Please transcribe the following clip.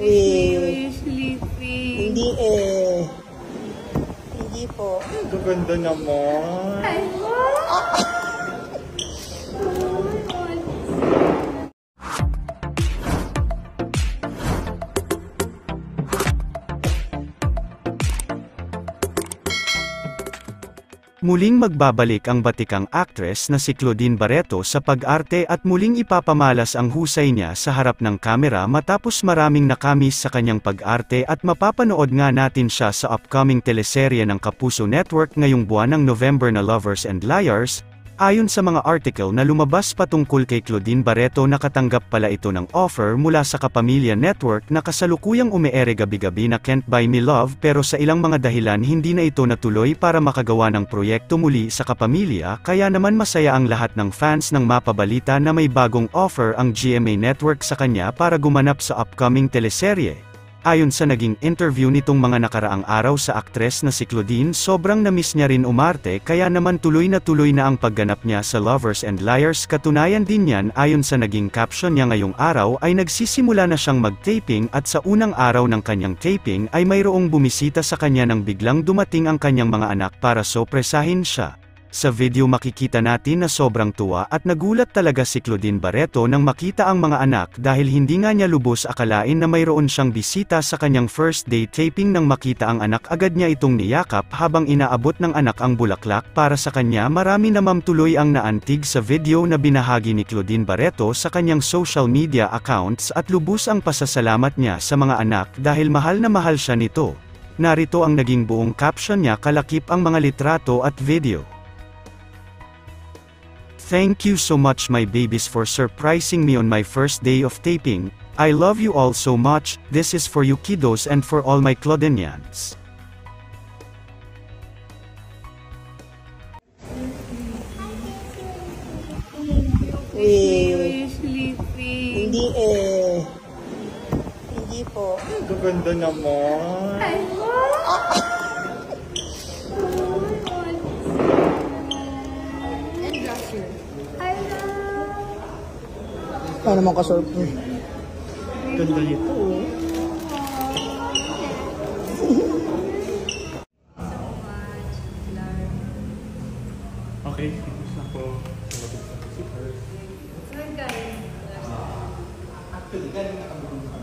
Sleeping. Hindi eh. Hindi po. Gaganda naman. Ay, Muling magbabalik ang batikang aktres na si Claudine Barreto sa pag-arte at muling ipapamalas ang husay niya sa harap ng kamera matapos maraming nakamiss sa kanyang pag-arte at mapapanood nga natin siya sa upcoming teleserye ng Kapuso Network ngayong buwan ng November na Lovers and Liars. Ayon sa mga article na lumabas patungkol kay Claudine Barreto, nakatanggap pala ito ng offer mula sa Kapamilya Network na kasalukuyang umeere gabi-gabi na Can't Buy Me Love, pero sa ilang mga dahilan hindi na ito natuloy para makagawa ng proyekto muli sa Kapamilya, kaya naman masaya ang lahat ng fans ng mapabalita na may bagong offer ang GMA Network sa kanya para gumanap sa upcoming teleserye. Ayon sa naging interview nitong mga nakaraang araw sa aktres na si Claudine, sobrang namiss niya rin umarte kaya naman tuloy na ang pagganap niya sa Lovers and Liars. Katunayan din yan, ayon sa naging caption niya ngayong araw ay nagsisimula na siyang mag-taping at sa unang araw ng kanyang taping ay mayroong bumisita sa kanya nang biglang dumating ang kanyang mga anak para sorpresahin siya. Sa video makikita natin na sobrang tuwa at nagulat talaga si Claudine Barreto nang makita ang mga anak dahil hindi nga niya lubos akalain na mayroon siyang bisita sa kanyang first day taping. Nang makita ang anak, agad niya itong niyakap habang inaabot ng anak ang bulaklak para sa kanya. Marami naman tuloy ang naantig sa video na binahagi ni Claudine Barreto sa kanyang social media accounts at lubos ang pasasalamat niya sa mga anak dahil mahal na mahal siya nito. Narito ang naging buong caption niya, kalakip ang mga litrato at video. Thank you so much my babies for surprising me on my first day of taping. I love you all so much. This is for you kiddos and for all my Claudinians. Sleeping. Hindi eh. Hindi po. Gaganda naman. Ay, Paano naman ka-surprise? Ganda nito. Okay, na po. Actually, galing nakabulong kami.